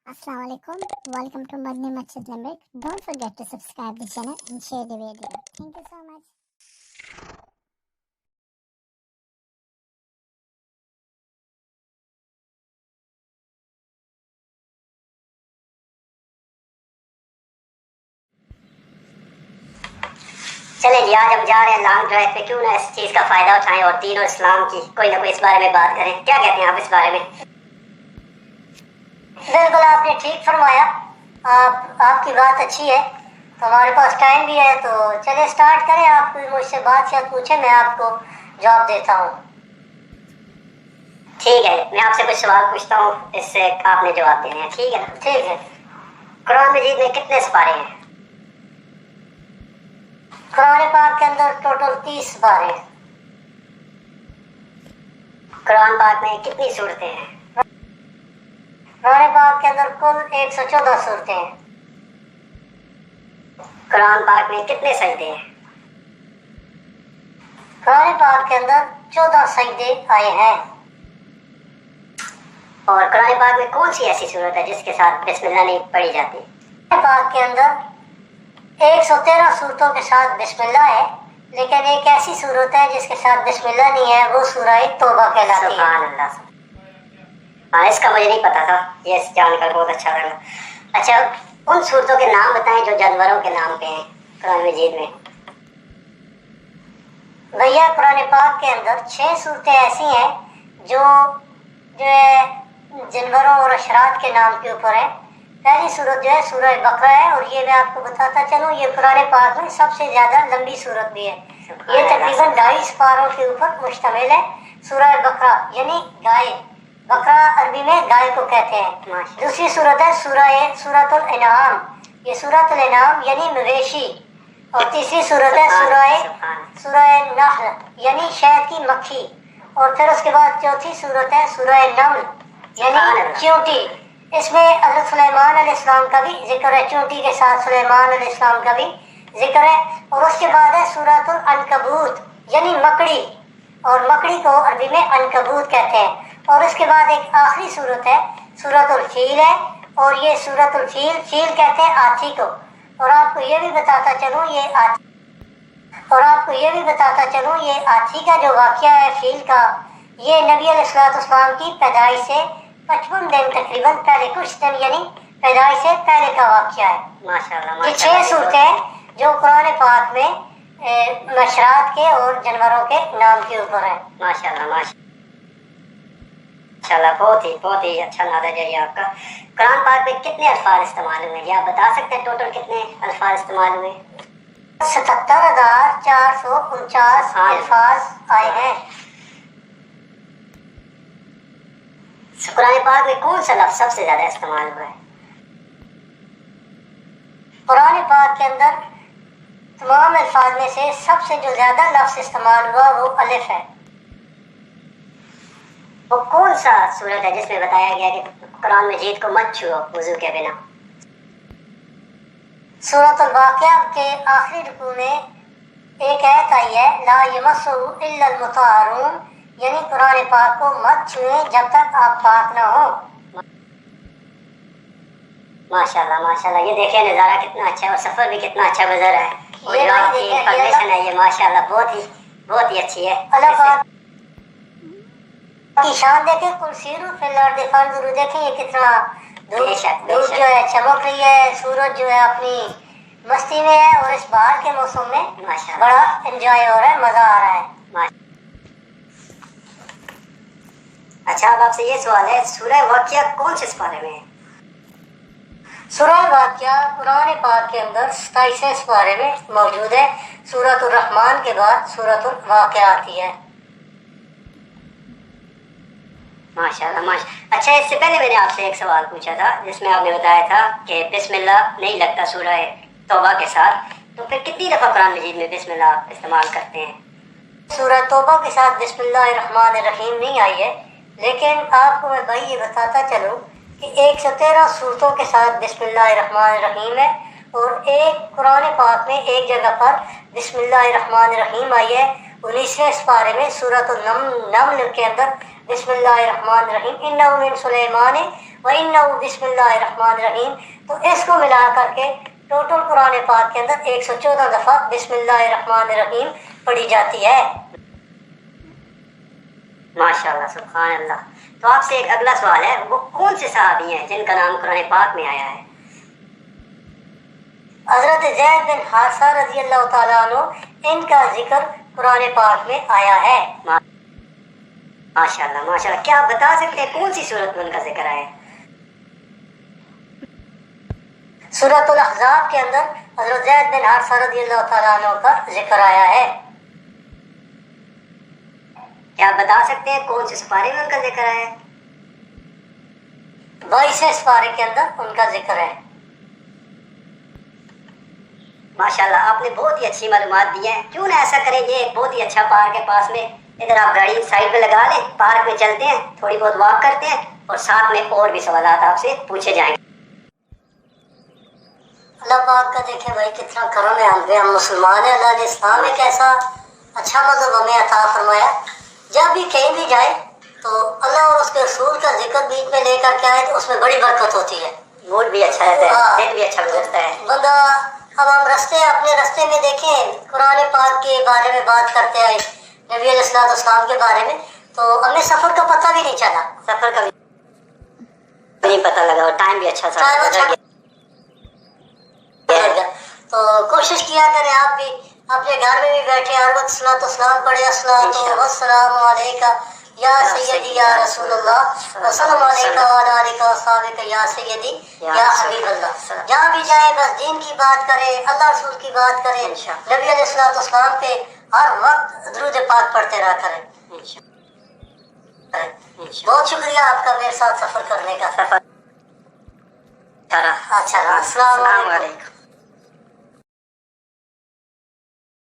Assalamu alaikum. Welcome to Madni Masjid Limerick. Don't forget to subscribe the channel and share the video. Thank you so much. चले जी, आज हम जा रहे हैं long drive पे। क्यों ना इस चीज़ का फ़ायदा उठाएं और दीन और इस्लाम की कोई ना कोई इस बारे में बात करें। क्या कहते हैं आप इस बारे में? बिल्कुल, आपने ठीक फरमाया। आपकी बात अच्छी है। तो हमारे पास टाइम भी है, तो चले स्टार्ट करें। आप कोई मुझसे बात शायद पूछे, मैं आपको जवाब देता हूँ। ठीक है, मैं आपसे कुछ सवाल पूछता हूँ, इससे आपने जवाब देने हैं। ठीक है ना? ठीक है। कुरान मजीद में कितने सिपारे हैं? कुरान पाक के अंदर टोटल 30 सिपारे हैं। कुरान पाक में कितनी सूरतें हैं? कुरान पाक के अंदर कुल 114 सूरतें हैं। कुरान पाक में कितने सजदे हैं? कुरान पाक के अंदर 14 सजदे आए हैं। और कुरान पाक में कौन सी ऐसी सूरत है जिसके साथ बिस्मिल्लाह नहीं पढ़ी जाती? कुरान पाक के अंदर 113 सूरतों के साथ बिस्मिल्लाह है, लेकिन एक ऐसी सूरत है जिसके साथ बिस्मिल्लाह नहीं है, वो सूरह तौबा कहलाती है। सुभान अल्लाह। हाँ, इसका मुझे नहीं पता था, ये जानकर बहुत अच्छा लगा। अच्छा, उन सूरतों के नाम बताएं जो जानवरों के नाम पे हैं कुरान मजीद में। भैया, कुरान पाक के अंदर 6 सूरतें ऐसी हैं जो जानवरों और अशरात के नाम के ऊपर है। पहली सूरत जो है सूरह बकरा है, और ये मैं आपको बताता चलूँ, ये कुरान पाक में सबसे ज़्यादा लंबी सूरत भी है। ये तकरीबन 2.5 पारों के ऊपर मुश्तमिल है। सूरह बकरा यानी गाय, बकरा अरबी में गाय को कहते हैं। दूसरी सूरत है सूरतुल इनाम, ये सूरतुल इनाम यानी मवेशी। और तीसरी सूरत है सूरह नहल यानी शहद की मक्खी। और फिर उसके बाद चौथी सूरत है सूरह नमल यानी चींटी। इसमें हज़रत सुलेमान अलैहिस्सलाम का भी जिक्र है, चींटी के साथ सुलेमान अलैहिस्सलाम का भी जिक्र है। और उसके बाद है सूरतुल अनकबूत यानी मकड़ी, और मकड़ी को अरबी में अनकबूत कहते हैं। और उसके बाद एक आखिरी सूरत है सूरतुल फील है, और ये सूरतुल फील कहते हैं हाथी को। और आपको ये भी बताता चलूँ ये हाथी का जो वाक़या है फील का, ये नबी अलैहिस्सलाम की पैदाइश से 55 दिन तकरीबन पहले, कुछ दिन यानी पैदाइश से पहले का वाक़या है। माशाल्लाह। ये 6 सूरतें हैं जो कुरान पाक में मशरात के और जानवरों के नाम के ऊपर है। माशाल्लाह। बहुत ही अच्छा नॉलेज है ये आपका। कुरान पाक में कितने अल्फाज इस्तेमाल हुए हैं, आप बता सकते हैं टोटल कितने अल्फाज इस्तेमाल हुए? 77,449 अल्फाज आए हैं। कुरान पाक में कौन सा लफ्ज़ सबसे ज़्यादा इस्तेमाल हुआ है? कुरान पाक के अंदर तमाम अल्फाज में से सबसे जो ज़्यादा लफ्ज़ इस्तेमाल हुआ वो अलिफ है। वो कौन सा सूरत है जिसमें बताया गया कि कुरान मजीद को मत छुओ वुज़ू के बिना? सूरतुल वाक़िया के आखिरी रुकू में एक आयत आई है, ला यमस्सुहु इल्लल मुतहहरून, यानी कुरान पाक को मत छुए जब तक आप पाक ना हो। माशाल्लाह। ये देखिए नज़ारा कितना अच्छा है, और सफ़र भी कितना अच्छा गुजर है। और ये आपकी इंफॉर्मेशन है, ये माशाल्लाह बहुत ही अच्छी है। अल्लाह की शान देखें, कुर्सीरु फिल अर्द फंजुरू, देखें ये कितना धूप जो है चमक रही है, सूरज जो है अपनी मस्ती में है, और इस बाहर के मौसम में बड़ा एंजॉय हो रहा है, मज़ा आ रहा है। अच्छा, अब आपसे ये सवाल है, सूरह वाक़िया कौन से सिपारे में है? सूरह वाक़िया कुरान पाक के अंदर 27वें सिपारे में मौजूद है। सूरतुर रहमान के बाद सूरतुल वाक़िया आती है। माशाल्लाह। अच्छा, इससे पहले मैंने आपसे एक सवाल पूछा था जिसमें आपने बताया था कि बिस्मिल्लाह नहीं लगता सूरह तौबा के साथ, तो फिर कितनी दफ़ा कुरान मजीद में बिस्मिल्लाह आप इस्तेमाल करते हैं? सूरह तौबा के साथ बिस्मिल्लाहिर्रहमानिर्रहीम नहीं आई है, लेकिन आपको मैं भाई ये बताता चलूँ कि 113 सूरतों के साथ बिस्मिल्लाहिर्रहमानिर्रहीम है, और एक कुरान पाक में एक जगह पर बिस्मिल्लाहिर्रहमानिर्रहीम आई है। 19वें सिपारे में सूरतुल नमल के अंदर बिस्मिल्लाहिर्रहमानिर्रहीम, इन्नहु मिन सुलैमान वइन्नहु बिस्मिल्लाहिर्रहमानिर्रहीम। तो इसको मिला करके टोटल कुरान पाक के अंदर 114 दफा बिस्मिल्लाहिर्रहमानिर्रहीम पढ़ी जाती है। माशाअल्लाह, सुभान अल्लाह। तो आपसे एक अगला सवाल है, वो कौन से सहाबी हैं जिनका नाम कुरान पाक में आया है? हजरत ज़ैद बिन हारिसा रजी अल्लाह ताला अन्हु, इनका जिक्र कुरान पाक में आया है। माशाअल्लाह माशाअल्लाह। क्या आप बता सकते हैं कौन सी सूरत में उनका जिक्र आया है? सूरतुल अहज़ाब के अंदर हजरत ज़ैद बिन हारिसा रजी अल्लाह ताला अन्हु का जिक्र आया है। क्या आप बता सकते हैं कौन से सिपारे में उनका जिक्र है? 22वें सिपारे के अंदर उनका जिक्र है। माशाल्लाह, आपने बहुत ही अच्छी मालूमात दी है। क्यों ना ऐसा करें, ये एक बहुत ही अच्छा पार्क है पास में, इधर आप गाड़ी साइड पे लगा लें, पार्क में चलते हैं, थोड़ी बहुत वॉक करते हैं और साथ में और भी सवालात आपसे पूछे जाएंगे। अल्लाह पाक का देखें भाई कितना करम है, हम मुसलमान हैं। अल्लाह ने इस्लाम एक ऐसा अच्छा मज़हब हमें अता फरमाया। जब भी कहीं भी जाए तो अल्लाह और उसके रसूल का जिक्र बीच में लेकर के आए तो उसमें बड़ी बरकत होती है, मूड भी अच्छा रहता है, दिन भी अच्छा गुजरता है बंदा। अब हम अपने रास्ते में देखें, कुरान पाक के बारे में बात करते आए, नबी अलैहिस्सलाम के बारे में, तो हमें सफ़र का पता भी नहीं चला, सफ़र का भी नहीं पता लगा और टाइम भी अच्छा था। तो कोशिश किया करें आप भी अपने घर में भी बैठे हर वक्त सलातो सलाम पढ़े, अस्सलातु वस्सलामु अलैका या सय्यदी या रसूलुल्लाह वसल्लम अलैका व अला आलिका व अस्हाबिका या सय्यदी या हबीबल्लाह। जहाँ भी जाए बस दीन की बात करें, अल्लाह रसूल की बात करें, नबी अलैहिस्सलाम पे हर वक्त दुरूद पाक पढ़ते रहा करें। बहुत शुक्रिया आपका मेरे साथ सफर करने का। अच्छा, अस्सलाम वालेकुम।